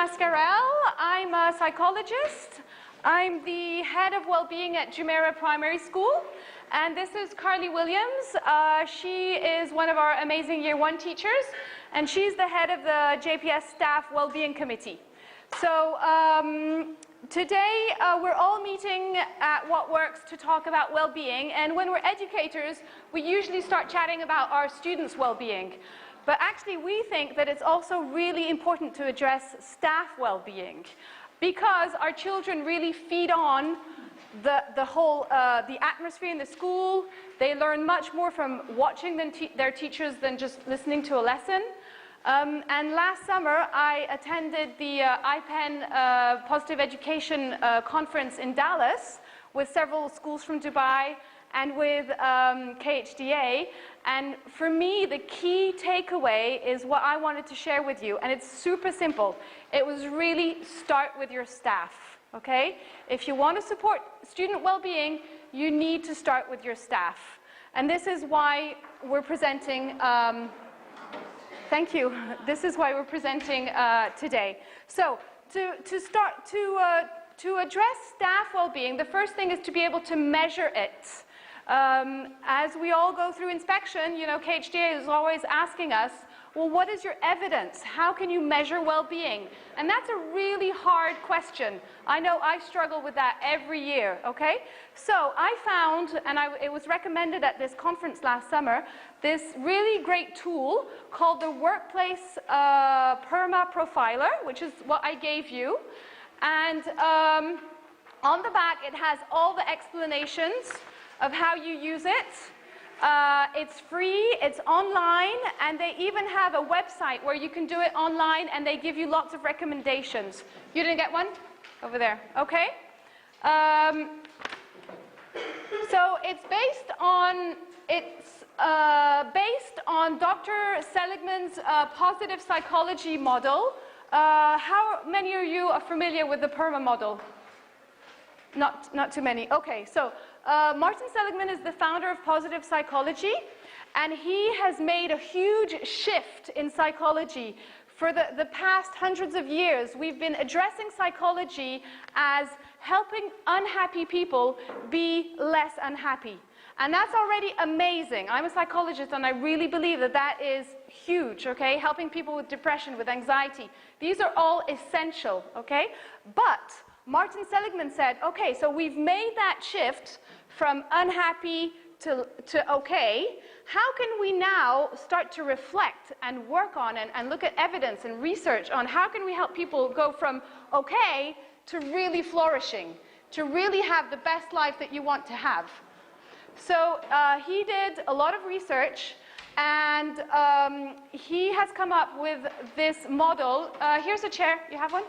Mascarell. I'm a psychologist. I'm the head of well-being at Jumeirah Primary School. And this is Carly Williams. She is one of our amazing Year 1 teachers, and she's the head of the JPS Staff Wellbeing Committee. So today we're all meeting at What Works to talk about well-being, and when we're educators, we usually start chatting about our students' well-being. But actually we think that it's also really important to address staff well-being, because our children really feed on the atmosphere in the school. They learn much more from watching their teachers than just listening to a lesson. And last summer, I attended the IPEN Positive Education Conference in Dallas with several schools from Dubai and with KHDA. And for me, the key takeaway is what I wanted to share with you. And it's super simple. It was really start with your staff, okay? If you want to support student well-being, you need to start with your staff. And this is why we're presenting thank you. This is why we're presenting today. So to address staff well-being, the first thing is to be able to measure it. As we all go through inspection, you know, KHDA is always asking us, well, what is your evidence? How can you measure well-being? And that's a really hard question. I know I struggle with that every year, okay? So I found, and it was recommended at this conference last summer, this really great tool called the Workplace PERMA Profiler, which is what I gave you. And on the back, it has all the explanations of how you use it. It's free, it's online, and they even have a website where you can do it online, and they give you lots of recommendations. You didn't get one? Over there, okay. So it's based on Dr. Seligman's positive psychology model. How many of you are familiar with the PERMA model? Not too many. Okay, so Martin Seligman is the founder of positive psychology, and he has made a huge shift in psychology. For the past hundreds of years, we've been addressing psychology as helping unhappy people be less unhappy. And that's already amazing. I'm a psychologist, and I really believe that that is huge, okay? Helping people with depression, with anxiety. These are all essential, okay? But Martin Seligman said, okay, so we've made that shift from unhappy to okay. How can we now start to reflect and work on and look at evidence and research on how can we help people go from okay to really flourishing, to really have the best life that you want to have? So he did a lot of research, and he has come up with this model. Here's a chair. You have one?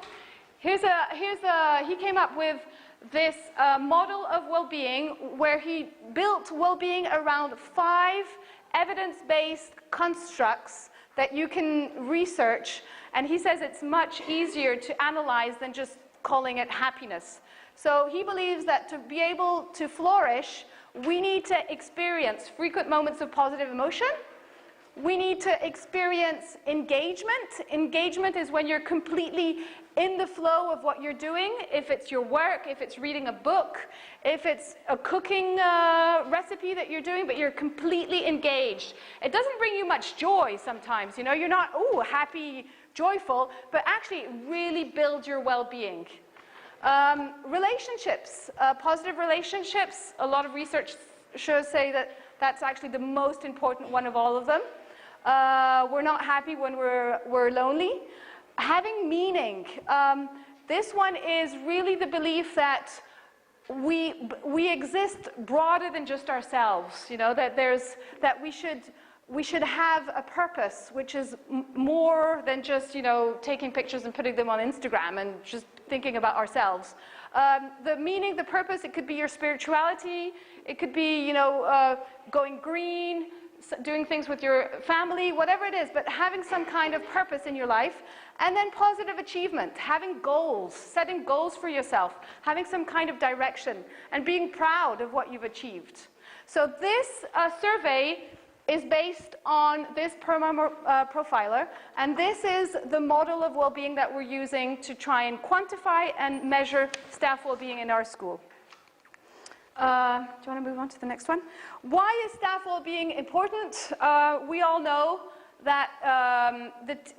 He came up with this model of well-being, where he built well-being around 5 evidence-based constructs that you can research, and he says it's much easier to analyze than just calling it happiness. So he believes that to be able to flourish, we need to experience frequent moments of positive emotion. We need to experience engagement. Engagement is when you're completely in the flow of what you're doing. If it's your work, if it's reading a book, if it's a cooking recipe that you're doing, but you're completely engaged. It doesn't bring you much joy sometimes, you know, you're not, ooh, happy, joyful, but actually it really builds your well-being. Relationships, positive relationships, a lot of research shows say that that's actually the most important one of all of them. We're not happy when we're lonely. Having meaning. This one is really the belief that we exist broader than just ourselves. You know, that we should have a purpose, which is more than just, you know, taking pictures and putting them on Instagram and just thinking about ourselves. The meaning, the purpose, it could be your spirituality, it could be, you know, going green, doing things with your family, whatever it is, but having some kind of purpose in your life. And then positive achievement, having goals, setting goals for yourself, having some kind of direction, and being proud of what you've achieved. So this survey is based on this PERMA profiler, and this is the model of well-being that we're using to try and quantify and measure staff well-being in our school. Do you want to move on to the next one? Why is staff well-being important? We all know that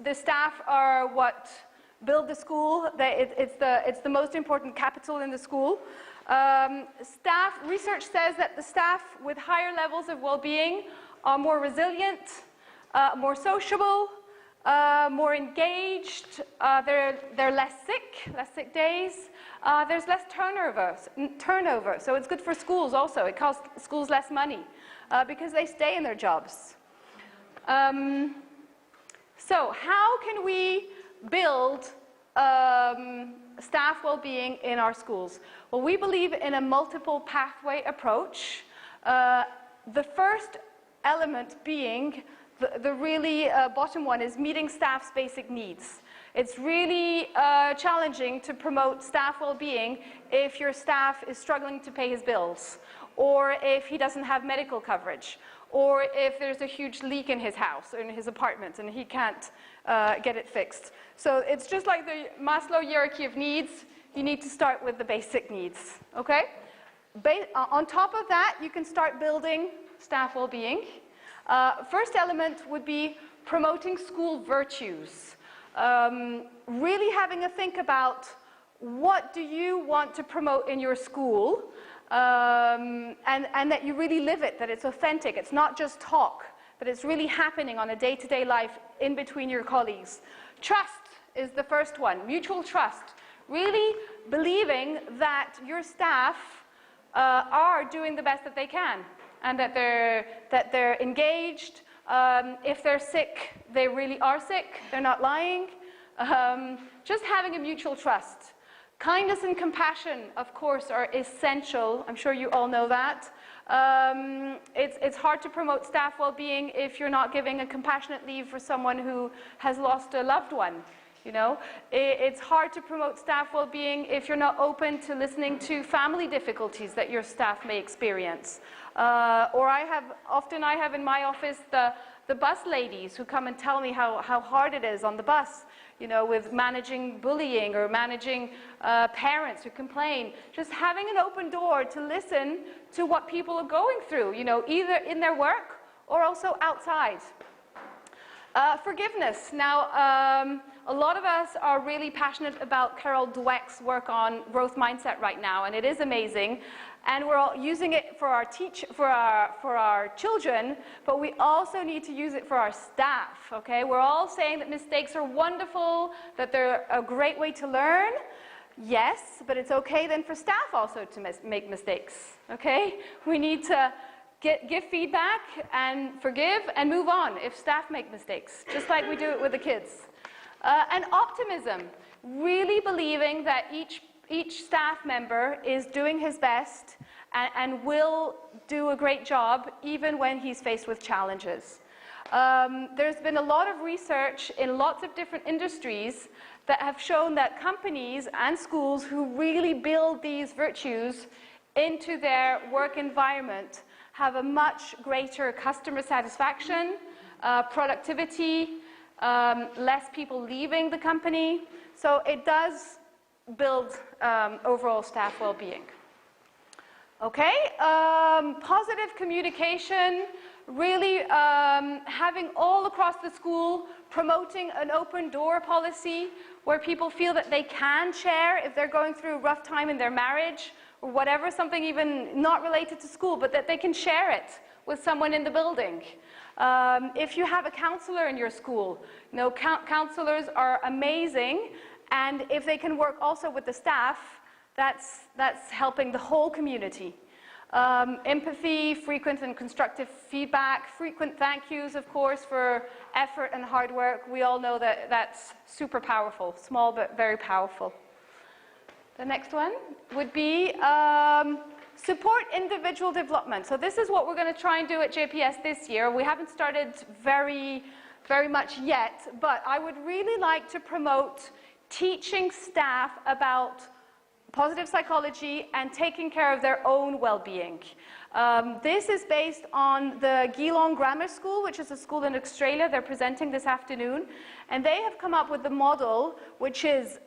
the staff are what build the school. It's the most important capital in the school. Research says that the staff with higher levels of well-being are more resilient, more sociable, more engaged, they're less sick days, there's less turnover, so it's good for schools also. It costs schools less money because they stay in their jobs. So how can we build staff well-being in our schools? Well, we believe in a multiple pathway approach. The first element being, the really bottom one, is meeting staff's basic needs. It's really challenging to promote staff well-being if your staff is struggling to pay his bills, or if he doesn't have medical coverage, or if there's a huge leak in his house or in his apartment and he can't get it fixed. So it's just like the Maslow hierarchy of needs. You need to start with the basic needs, okay? On top of that, you can start building staff well-being. First element would be promoting school virtues. Really having a think about what do you want to promote in your school, and that you really live it, that it's authentic, it's not just talk, but it's really happening on a day-to-day life in between your colleagues. Trust is the first one, mutual trust. Really believing that your staff are doing the best that they can, and that they're engaged. If they're sick, they really are sick, they're not lying. Just having a mutual trust. Kindness and compassion, of course, are essential. I'm sure you all know that. It's hard to promote staff well-being if you're not giving a compassionate leave for someone who has lost a loved one. You know, it's hard to promote staff well-being if you're not open to listening to family difficulties that your staff may experience. Or I have in my office the bus ladies who come and tell me how hard it is on the bus, you know, with managing bullying or managing parents who complain. Just having an open door to listen to what people are going through, you know, either in their work or also outside. Forgiveness. Now, a lot of us are really passionate about Carol Dweck's work on growth mindset right now, and it is amazing. And we're all using it for our children, but we also need to use it for our staff, okay? We're all saying that mistakes are wonderful, that they're a great way to learn. Yes, but it's okay then for staff also to make mistakes, okay? We need to give feedback and forgive and move on if staff make mistakes, just like we do it with the kids. And optimism, really believing that each staff member is doing his best and will do a great job even when he's faced with challenges. There's been a lot of research in lots of different industries that have shown that companies and schools who really build these virtues into their work environment have a much greater customer satisfaction, productivity, less people leaving the company. So it does build overall staff well-being. Okay, positive communication, really having all across the school, promoting an open door policy where people feel that they can share if they're going through a rough time in their marriage or whatever, something even not related to school, but that they can share it with someone in the building. If you have a counselor in your school, you know, counselors are amazing, and if they can work also with the staff, that's helping the whole community. Empathy, frequent and constructive feedback, frequent thank yous, of course, for effort and hard work. We all know that that's super powerful, small but very powerful. The next one would be support individual development. So this is what we're going to try and do at JPS this year. We haven't started very much yet, but I would really like to promote teaching staff about positive psychology and taking care of their own well-being. This is based on the Geelong Grammar School, which is a school in Australia. They're presenting this afternoon. And they have come up with the model, which is,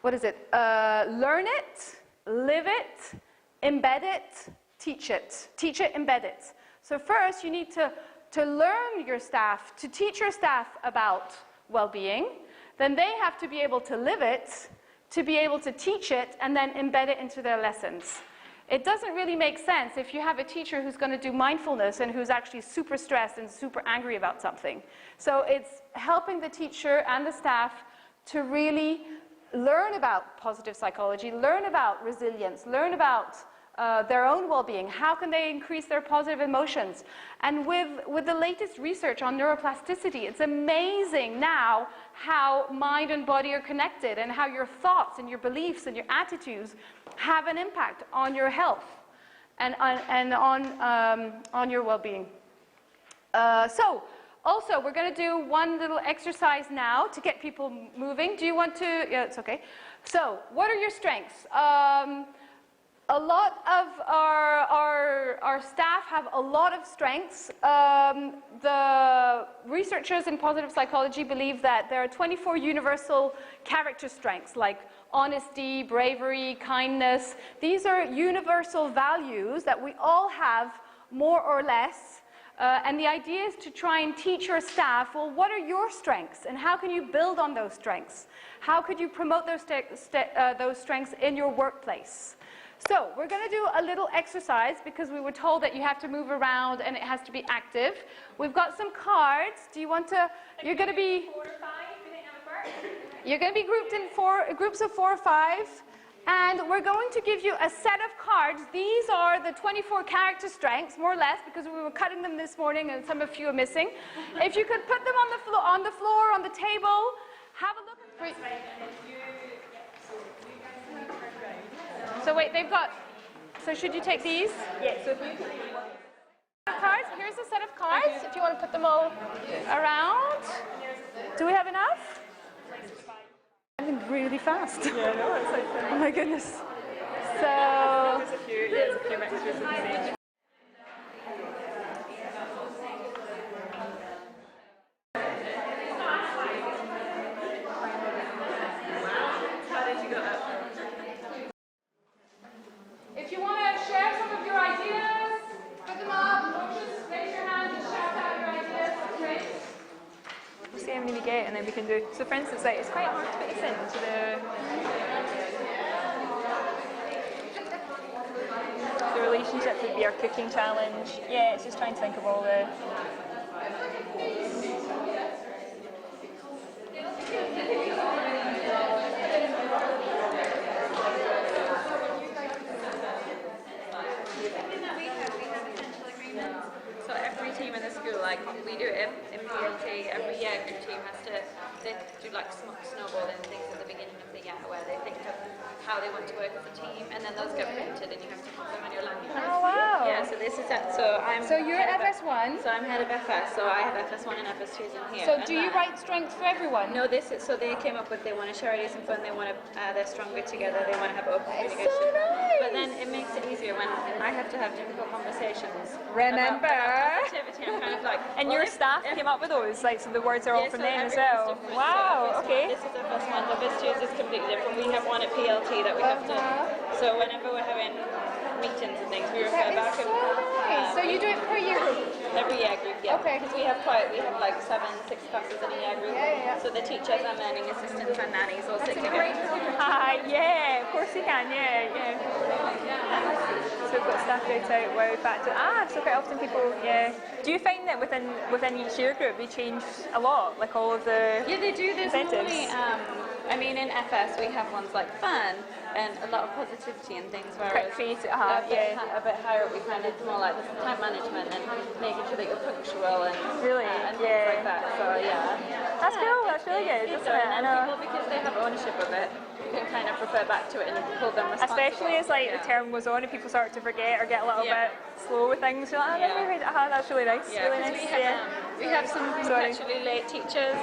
what is it? Learn it, live it, embed it, teach it. Teach it, embed it. So first, you need to learn your staff, to teach your staff about well-being. Then they have to be able to live it, to be able to teach it, and then embed it into their lessons. It doesn't really make sense if you have a teacher who's going to do mindfulness and who's actually super stressed and super angry about something. So it's helping the teacher and the staff to really learn about positive psychology, learn about resilience, learn about their own well-being. How can they increase their positive emotions? And with the latest research on neuroplasticity, it's amazing now how mind and body are connected and how your thoughts and your beliefs and your attitudes have an impact on your health and on your well-being. So also, we're going to do one little exercise now to get people moving. Do you want to? Yeah, it's okay. So, what are your strengths? A lot of our staff have a lot of strengths. The researchers in positive psychology believe that there are 24 universal character strengths, like honesty, bravery, kindness. These are universal values that we all have more or less. And the idea is to try and teach your staff, well, what are your strengths? And how can you build on those strengths? How could you promote those strengths in your workplace? So we're going to do a little exercise because we were told that you have to move around and it has to be active. We've got some cards. Do you want to? You're going to be 4 or 5. You're going to be grouped in groups of 4 or 5, and we're going to give you a set of cards. These are the 24 character strengths, more or less, because we were cutting them this morning and some of you are missing. If you could put them on the floor, on the table, have a look at. So wait, they've got, so should you take these? Yeah, so if you cards, here's a set of cards, if you want to put them all around. Do we have enough? I'm really fast. Yeah, no, it's like oh my goodness. So, there's a few mixtures of the same. if you want to share some of your ideas, put them up, or just raise your hand and shout out your ideas. Okay. We'll see how many we get, and then we can do. So, for instance, like it's quite hard to put this into the relationships would be our cooking challenge. Yeah, it's just trying to think of all the. So every team in the school, like we do it in PLT, every year group team has to do like snowballing things at the beginning of the year where they think of how they want to work as a team, and then those get printed and you have to put them on your language. Oh wow! Yeah, so this is that. So you're FS1. So I'm head of FS, so I have FS1 and FS2s in here. So do you write strengths for everyone? No, this is so they came up with they want to share ideas and fun. They want to they're stronger together. They want to have open communication. So nice. But then it makes it easier when I have to have difficult conversations. Remember. About positivity. I'm kind of like. And your staff came up with those, like so the words are all from them as well. Wow. Okay. This is the first one. The first is completely different. We have one at PLT that we have to. So whenever we're having meetings and things, we refer back. So nice. So you do it per year group? Every year group, yeah. Okay. Because we have like 6 classes in a year group. Yeah. So the teachers and learning assistants and nannies all sit together. Yeah, of course you can. Yeah. So we've got staff out wow, back to so quite often people. Yeah. Do you find that within each year group they change a lot, like all of the Yeah, they do. There's incentives? normally, I mean, in FS we have ones like fun and a lot of positivity and things. Quite Whereas creative, a bit higher up, we kind of more like the time management and making sure that you're punctual and Really? and Yeah. things like that. So yeah, That's cool. That's really good, isn't it? I And know. people, because they have ownership of it, you can kind of refer back to it and hold them responsible. Especially as like the term goes on and people start to forget or get a little bit slow with things. You're like, that's really nice. Yeah, really because nice. we have some perpetually late teachers.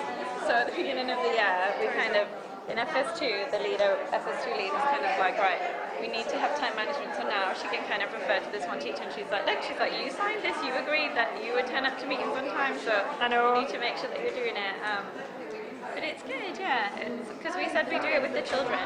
So at the beginning of the year, we kind of in FS2, the leader, FS2 lead was kind of like, right, we need to have time management, so now she can kind of refer to this one teacher, and she's like, look, you signed this, you agreed that you would turn up to meetings on time, so I know. you need to make sure that you're doing it. But it's good, yeah, because we said we do it with the children.